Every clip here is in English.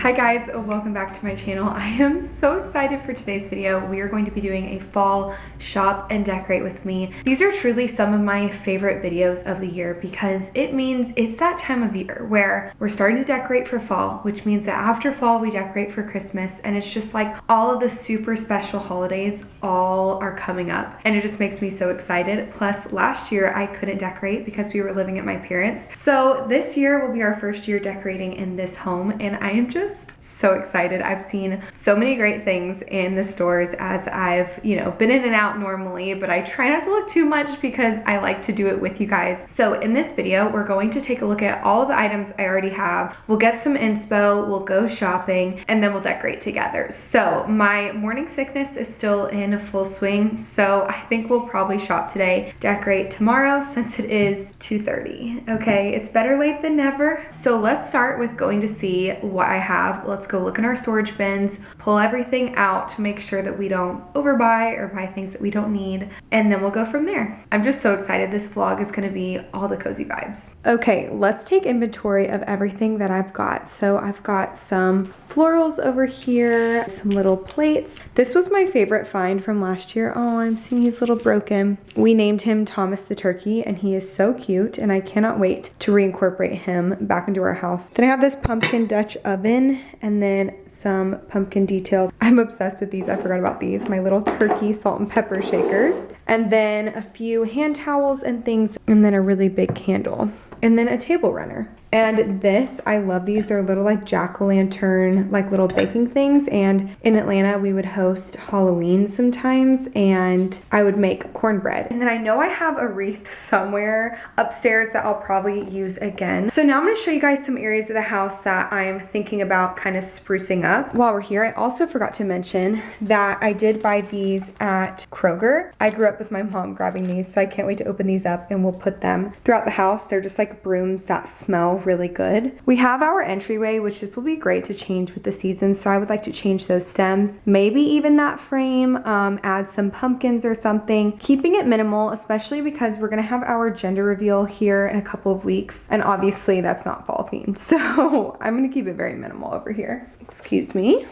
Hi guys, welcome back to my channel. I am so excited for today's video. We are going to be doing a fall shop and decorate with me. These are truly some of my favorite videos of the year because it means it's that time of year where we're starting to decorate for fall, which means that after fall we decorate for Christmas, and it's just like all of the super special holidays all are coming up and it just makes me so excited. Plus last year I couldn't decorate because we were living at my parents'. So this year will be our first year decorating in this home and I am just so excited. I've seen so many great things in the stores as I've, been in and out normally, but I try not to look too much because I like to do it with you guys. So in this video, we're going to take a look at all of the items I already have. We'll get some inspo, we'll go shopping, and then we'll decorate together. So my morning sickness is still in full swing, so I think we'll probably shop today, decorate tomorrow since it is 2:30. Okay, it's better late than never. So let's start with going to see what I have. Let's go look in our storage bins, pull everything out to make sure that we don't overbuy or buy things that we don't need, and then we'll go from there. I'm just so excited. This vlog is gonna be all the cozy vibes. Okay, let's take inventory of everything that I've got. So I've got some florals over here, some little plates. This was my favorite find from last year. Oh, I'm seeing he's a little broken. We named him Thomas the Turkey and he is so cute and I cannot wait to reincorporate him back into our house. Then I have this pumpkin Dutch oven and then some pumpkin details. I'm obsessed with these. I forgot about these. My little turkey salt and pepper shakers. And then a few hand towels and things, and then a really big candle. And then a table runner. And this, I love these. They're little like jack-o'-lantern, like little baking things. And in Atlanta, we would host Halloween sometimes and I would make cornbread. And then I know I have a wreath somewhere upstairs that I'll probably use again. So now I'm gonna show you guys some areas of the house that I'm thinking about kind of sprucing up. While we're here, I also forgot to mention that I did buy these at Kroger. I grew up with my mom grabbing these, so I can't wait to open these up and we'll put them throughout the house. They're just like brooms that smell really good. We have our entryway, which this will be great to change with the season, so I would like to change those stems, maybe even that frame, add some pumpkins or something, keeping it minimal, especially because we're gonna have our gender reveal here in a couple of weeks, and obviously that's not fall themed, so I'm gonna keep it very minimal over here. Excuse me.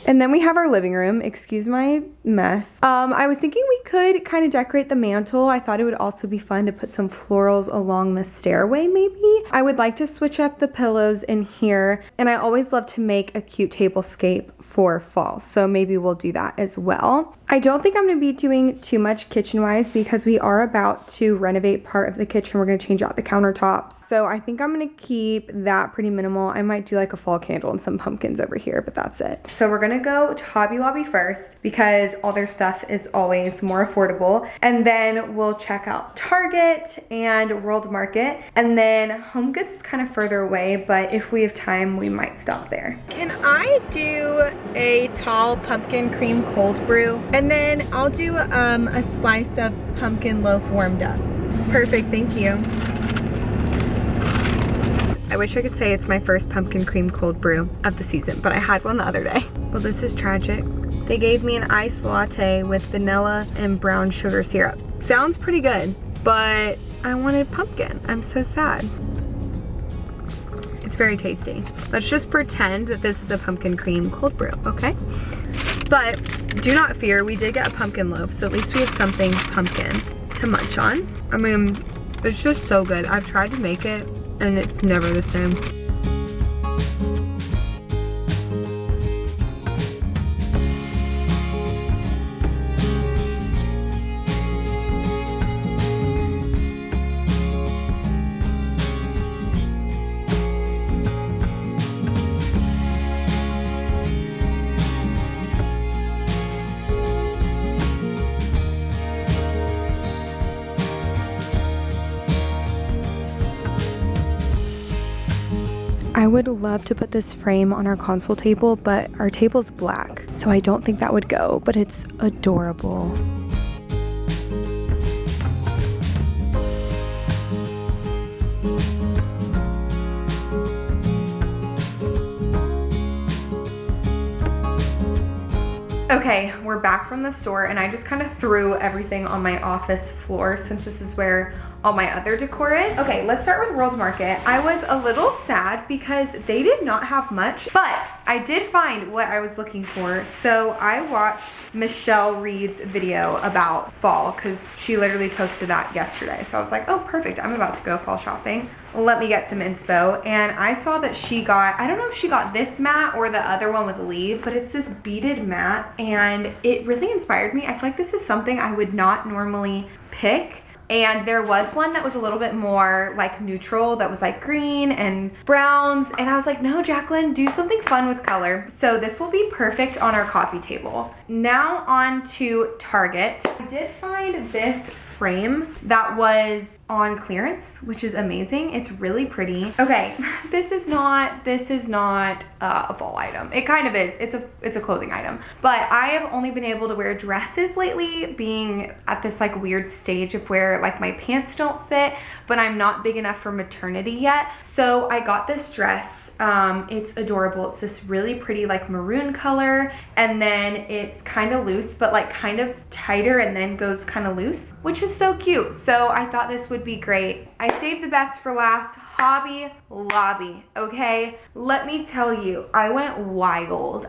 And then we have our living room. Excuse my mess. I was thinking we could kind of decorate the mantle. I thought it would also be fun to put some florals along the stairway maybe. I would like to switch up the pillows in here, and I always love to make a cute tablescape for fall, so maybe we'll do that as well. I don't think I'm gonna be doing too much kitchen-wise because we are about to renovate part of the kitchen. We're gonna change out the countertops. So I think I'm gonna keep that pretty minimal. I might do like a fall candle and some pumpkins over here, but that's it. So we're gonna go to Hobby Lobby first because all their stuff is always more affordable. And then we'll check out Target and World Market. And then Home Goods is kind of further away, but if we have time, we might stop there. Can I do a tall pumpkin cream cold brew? And then I'll do a slice of pumpkin loaf warmed up. Perfect, thank you. I wish I could say it's my first pumpkin cream cold brew of the season, but I had one the other day. Well, this is tragic. They gave me an iced latte with vanilla and brown sugar syrup. Sounds pretty good, but I wanted pumpkin. I'm so sad. It's very tasty. Let's just pretend that this is a pumpkin cream cold brew, okay? But do not fear, we did get a pumpkin loaf, so at least we have something pumpkin to munch on. I mean, it's just so good. I've tried to make it and it's never the same. I would love to put this frame on our console table, but our table's black, so I don't think that would go, but it's adorable. Okay, we're back from the store and I just kind of threw everything on my office floor since this is where all my other decor is. Okay, let's start with World Market. I was a little sad because they did not have much, but I did find what I was looking for. So I watched Michelle Reed's video about fall because she literally posted that yesterday. So I was like, oh, perfect. I'm about to go fall shopping. Let me get some inspo. And I saw that she got, I don't know if she got this mat or the other one with leaves, but it's this beaded mat and it really inspired me. I feel like this is something I would not normally pick. And there was one that was a little bit more like neutral, that was like green and browns. And I was like, no, Jaclyn, do something fun with color. So this will be perfect on our coffee table. Now on to Target. I did find this frame that was on clearance, which is amazing. It's really pretty. Okay, this is not a fall item. It kind of is. It's a clothing item. But I have only been able to wear dresses lately, being at this like weird stage of where like my pants don't fit, but I'm not big enough for maternity yet. So I got this dress. It's adorable. It's this really pretty like maroon color, and then it's kind of loose, but like kind of tighter and then goes kind of loose, which is so cute. So I thought this would be great. I saved the best for last. Hobby Lobby, okay? Let me tell you, I went wild,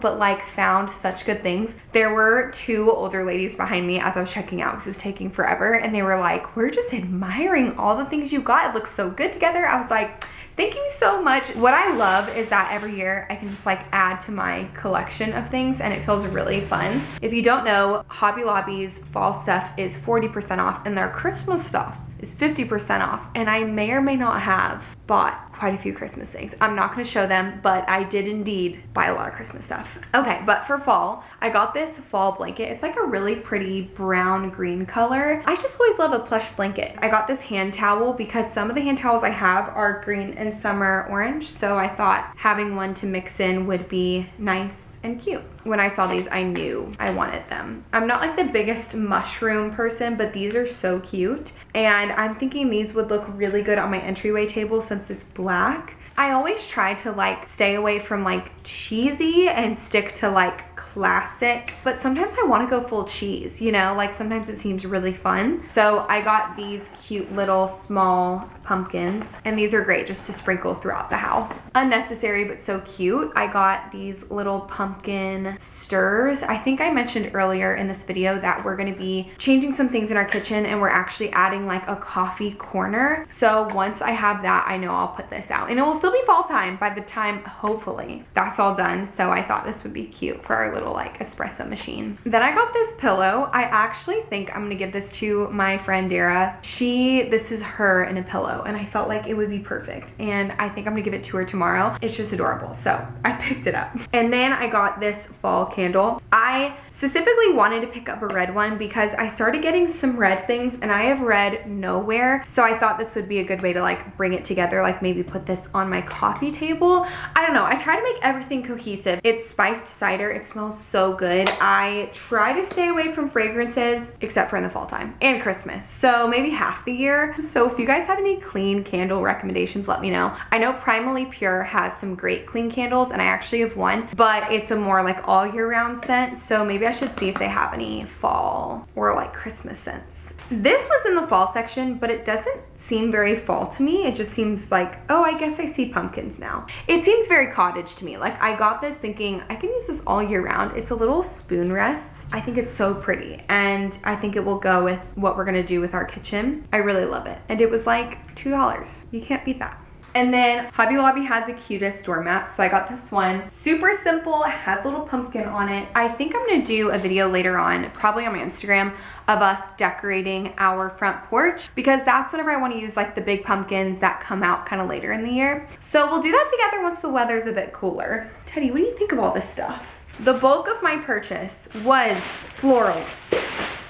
but like found such good things. There were two older ladies behind me as I was checking out because it was taking forever, and they were like, we're just admiring all the things you got. It looks so good together. I was like, thank you so much. What I love is that every year I can just like add to my collection of things and it feels really fun. If you don't know, Hobby Lobby's fall stuff is 40% off and their Christmas stuff is 50% off, and I may or may not have bought quite a few Christmas things. I'm not gonna show them, but I did indeed buy a lot of Christmas stuff. Okay, but for fall, I got this fall blanket. It's like a really pretty brown green color. I just always love a plush blanket. I got this hand towel because some of the hand towels I have are green and some are orange, so I thought having one to mix in would be nice and cute. When I saw these, I knew I wanted them. I'm not like the biggest mushroom person, but these are so cute. And I'm thinking these would look really good on my entryway table since it's black. I always try to like stay away from like cheesy and stick to like classic, but sometimes I want to go full cheese, you know, like sometimes it seems really fun. So I got these cute little small pumpkins, and these are great just to sprinkle throughout the house. Unnecessary, but so cute. I got these little pumpkin stirs. I think I mentioned earlier in this video that we're going to be changing some things in our kitchen, and we're actually adding like a coffee corner. So once I have that, I know I'll put this out, and it will still be fall time by the time, hopefully, that's all done. So I thought this would be cute for our little like espresso machine. Then I got this pillow. I actually think I'm gonna give this to my friend Dara. This is her in a pillow, and I felt like it would be perfect, and I think I'm gonna give it to her tomorrow. It's just adorable, so I picked it up. And then I got this fall candle. I specifically wanted to pick up a red one because I started getting some red things and I have red nowhere, so I thought this would be a good way to like bring it together, like maybe put this on my coffee table. I don't know, I try to make everything cohesive. It's spiced cider. It smells so good. I try to stay away from fragrances except for in the fall time and Christmas, so maybe half the year. So if you guys have any clean candle recommendations, let me know. I know Primally Pure has some great clean candles, and I actually have one, but it's a more like all year round scent, so maybe I should see if they have any fall or like Christmas scents. This was in the fall section, but it doesn't seem very fall to me. It just seems like, oh, I guess I see pumpkins now. It seems very cottage to me. Like I got this thinking I can use this all year round. It's a little spoon rest. I think it's so pretty, and I think it will go with what we're gonna do with our kitchen. I really love it. And it was like $2. You can't beat that. And then Hobby Lobby had the cutest doormats, so I got this one. Super simple, has a little pumpkin on it. I think I'm gonna do a video later on, probably on my Instagram, of us decorating our front porch, because that's whenever I wanna use like the big pumpkins that come out kind of later in the year. So we'll do that together once the weather's a bit cooler. Teddy, what do you think of all this stuff? The bulk of my purchase was florals,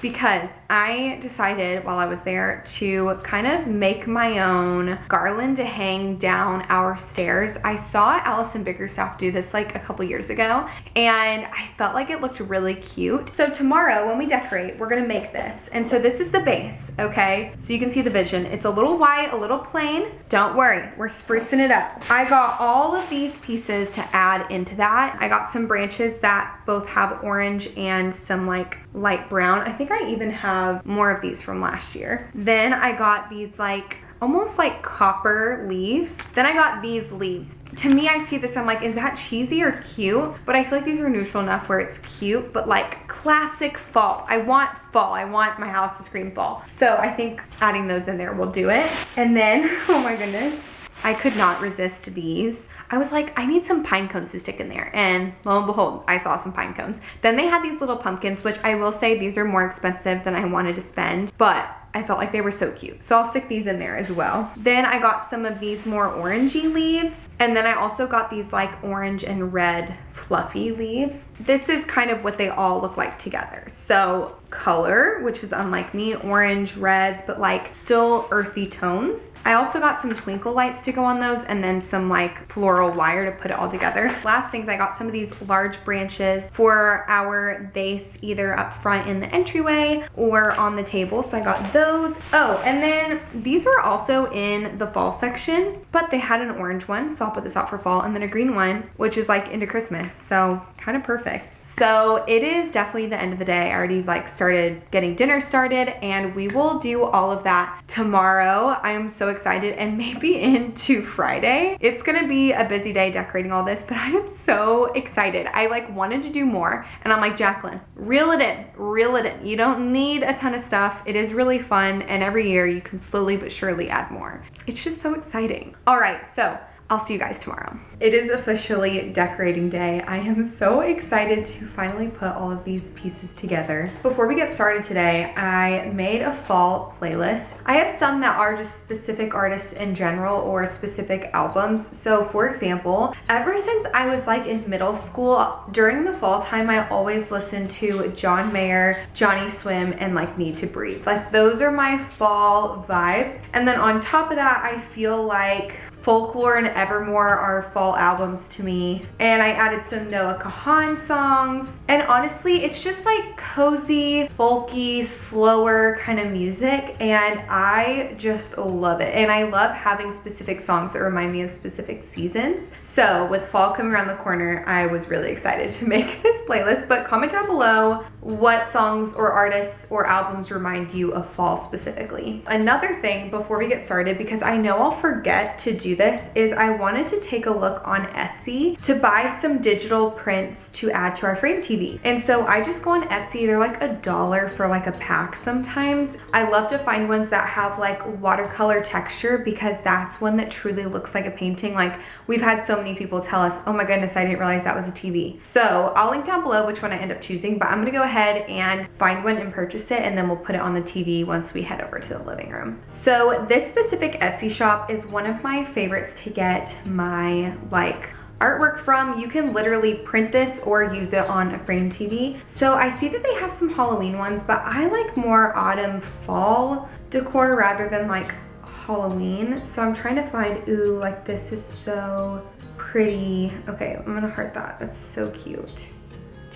because I decided while I was there to kind of make my own garland to hang down our stairs. I saw Allison Bickerstaff do this like a couple years ago, and I felt like it looked really cute. So tomorrow when we decorate, we're gonna make this. And so this is the base, okay? So you can see the vision. It's a little white, a little plain. Don't worry, we're sprucing it up. I got all of these pieces to add into that. I got some branches that both have orange and some like light brown. I think I even have more of these from last year. Then I got these like almost like copper leaves. Then I got these leaves. To me, I see this, I'm like, is that cheesy or cute? But I feel like these are neutral enough where it's cute, but like classic fall. I want fall. I want my house to scream fall. So I think adding those in there will do it. And then, oh my goodness, I could not resist these. I was like, I need some pine cones to stick in there. And lo and behold, I saw some pine cones. Then they had these little pumpkins, which I will say these are more expensive than I wanted to spend, but I felt like they were so cute. So I'll stick these in there as well. Then I got some of these more orangey leaves. And then I also got these like orange and red fluffy leaves. This is kind of what they all look like together. So color, which is unlike me, orange, reds, but like still earthy tones. I also got some twinkle lights to go on those, and then some like floral wire to put it all together. Last things, I got some of these large branches for our vase, either up front in the entryway or on the table. So I got those. Oh, and then these were also in the fall section, but they had an orange one, so I'll put this out for fall, and then a green one, which is like into Christmas. So kind of perfect. So it is definitely the end of the day. I already like started getting dinner started, and we will do all of that tomorrow. I am so excited, and maybe into Friday. It's gonna be a busy day decorating all this, but I am so excited. I like wanted to do more, and I'm like, Jaclyn, reel it in, reel it in. You don't need a ton of stuff. It is really fun, and every year you can slowly but surely add more. It's just so exciting. All right, so I'll see you guys tomorrow. It is officially decorating day. I am so excited to finally put all of these pieces together. Before we get started today, I made a fall playlist. I have some that are just specific artists in general or specific albums. So for example, ever since I was like in middle school, during the fall time, I always listened to John Mayer, Johnny Swim, and like Need to Breathe. Like those are my fall vibes. And then on top of that, I feel like Folklore and Evermore are fall albums to me. And I added some Noah Kahan songs. And honestly, it's just like cozy, folky, slower kind of music. And I just love it. And I love having specific songs that remind me of specific seasons. So with fall coming around the corner, I was really excited to make this playlist. But comment down below what songs or artists or albums remind you of fall specifically. Another thing before we get started, because I know I'll forget to do this, is I wanted to take a look on Etsy to buy some digital prints to add to our frame TV. And so I just go on Etsy, they're like $1 for like a pack sometimes. I love to find ones that have like watercolor texture, because that's one that truly looks like a painting. Like we've had so many people tell us, oh my goodness, I didn't realize that was a TV. So I'll link down below which one I end up choosing, but I'm gonna go ahead and find one and purchase it, and then we'll put it on the TV once we head over to the living room. So this specific Etsy shop is one of my favorites to get my like artwork from. You can literally print this or use it on a frame TV. So I see that they have some Halloween ones, but I like more autumn fall decor rather than like Halloween. So I'm trying to find, ooh, like this is so pretty. Okay, I'm gonna heart that. That's so cute.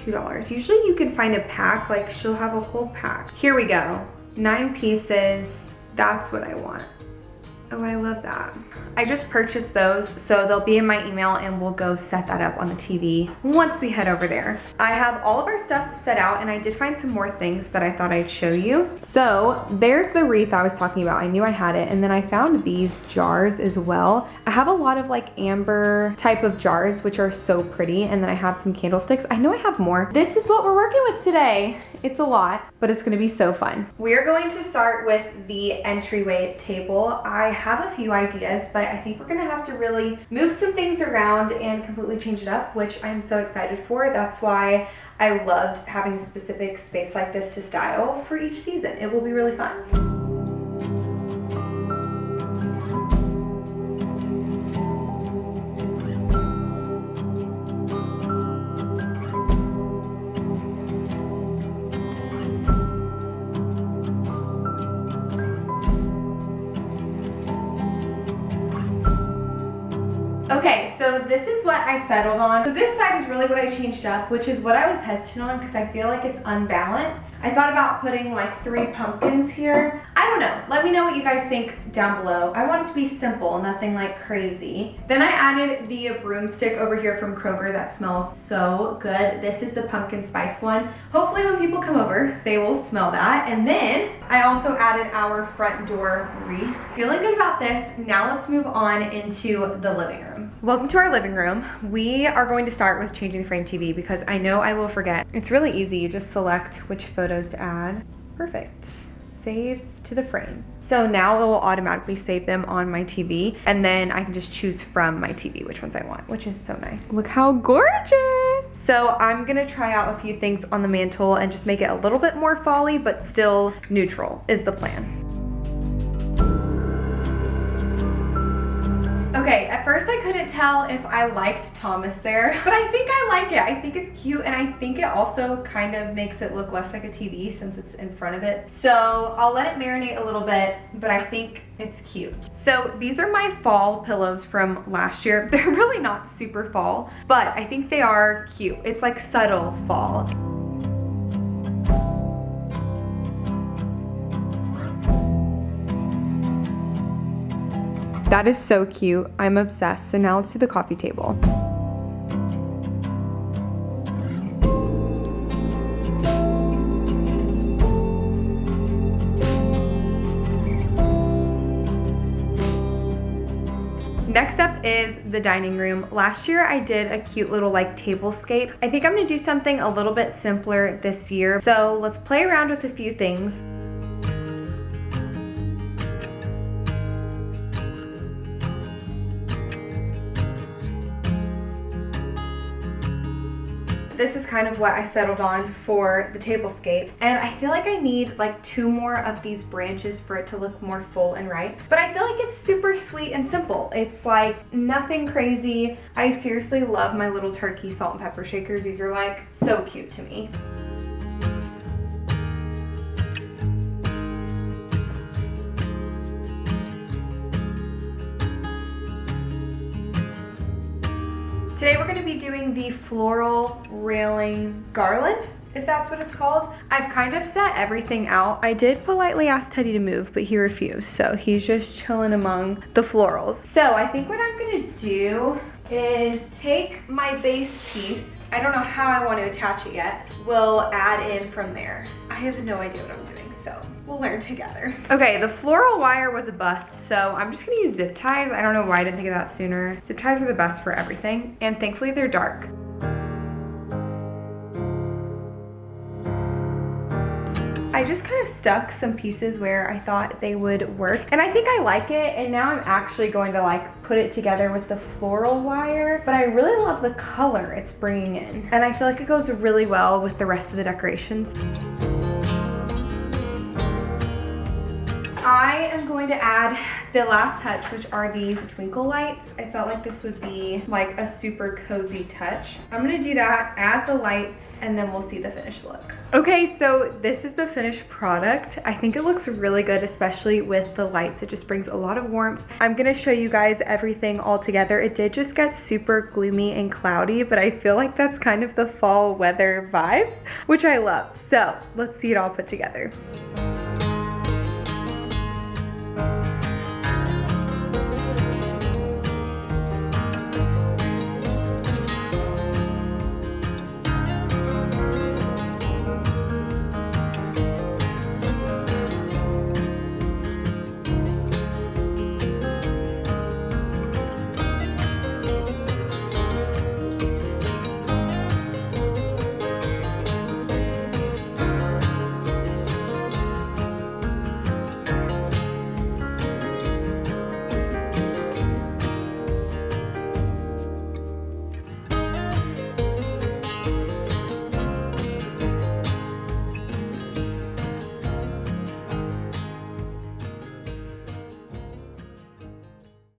$2. Usually you can find a pack, like she'll have a whole pack. Here we go, 9 pieces. That's what I want. Oh, I love that. I just purchased those, so they'll be in my email, and we'll go set that up on the TV once we head over there. I have all of our stuff set out, and I did find some more things that I thought I'd show you. So there's the wreath I was talking about. I knew I had it, and then I found these jars as well. I have a lot of like amber type of jars, which are so pretty, and then I have some candlesticks. I know I have more. This is what we're working with today. It's a lot, but it's gonna be so fun. We're going to start with the entryway table. I have a few ideas, but I think we're gonna have to really move some things around and completely change it up, which I'm so excited for. That's why I loved having a specific space like this to style for each season. It will be really fun. Okay, so this is what I settled on. So this side is really what I changed up, which is what I was hesitant on because I feel like it's unbalanced. I thought about putting like 3 pumpkins here. I don't know. Let me know what you guys think down below. I want it to be simple, nothing like crazy. Then I added the broomstick over here from Kroger that smells so good. This is the pumpkin spice one. Hopefully when people come over, they will smell that. And then I also added our front door wreath. Feeling good about this. Now let's move on into the living room. Welcome to our living room. We are going to start with changing the frame TV because I know I will forget. It's really easy. You just select which photos to add. Perfect. Save to the frame. So now it will automatically save them on my TV, and then I can just choose from my TV which ones I want, which is so nice. Look how gorgeous. So I'm gonna try out a few things on the mantle and just make it a little bit more fall-y, but still neutral is the plan. Okay, at first I couldn't tell if I liked Thomas there, but I think I like it. I think it's cute, and I think it also kind of makes it look less like a TV since it's in front of it. So I'll let it marinate a little bit, but I think it's cute. So these are my fall pillows from last year. They're really not super fall, but I think they are cute. It's like subtle fall. That is so cute. I'm obsessed. So now let's do the coffee table. Next up is the dining room. Last year I did a cute little like tablescape. I think I'm gonna do something a little bit simpler this year. So let's play around with a few things. This is kind of what I settled on for the tablescape. And I feel like I need like 2 more of these branches for it to look more full and right. But I feel like it's super sweet and simple. It's like nothing crazy. I seriously love my little turkey salt and pepper shakers. These are like so cute to me. Today we're gonna be doing the floral railing garland, if that's what it's called. I've kind of set everything out. I did politely ask Teddy to move, but he refused, so he's just chilling among the florals. So I think what I'm gonna do is take my base piece. I don't know how I want to attach it yet. We'll add in from there. I have no idea what I'm doing, so we'll learn together. Okay, the floral wire was a bust, so I'm just gonna use zip ties. I don't know why I didn't think of that sooner. Zip ties are the best for everything, and thankfully they're dark. I just kind of stuck some pieces where I thought they would work, and I think I like it, and now I'm actually going to like put it together with the floral wire, but I really love the color it's bringing in, and I feel like it goes really well with the rest of the decorations. I am going to add the last touch, which are these twinkle lights. I felt like this would be like a super cozy touch. I'm gonna do that, add the lights, and then we'll see the finished look. Okay, so this is the finished product. I think it looks really good, especially with the lights. It just brings a lot of warmth. I'm gonna show you guys everything all together. It did just get super gloomy and cloudy, but I feel like that's kind of the fall weather vibes, which I love. So let's see it all put together.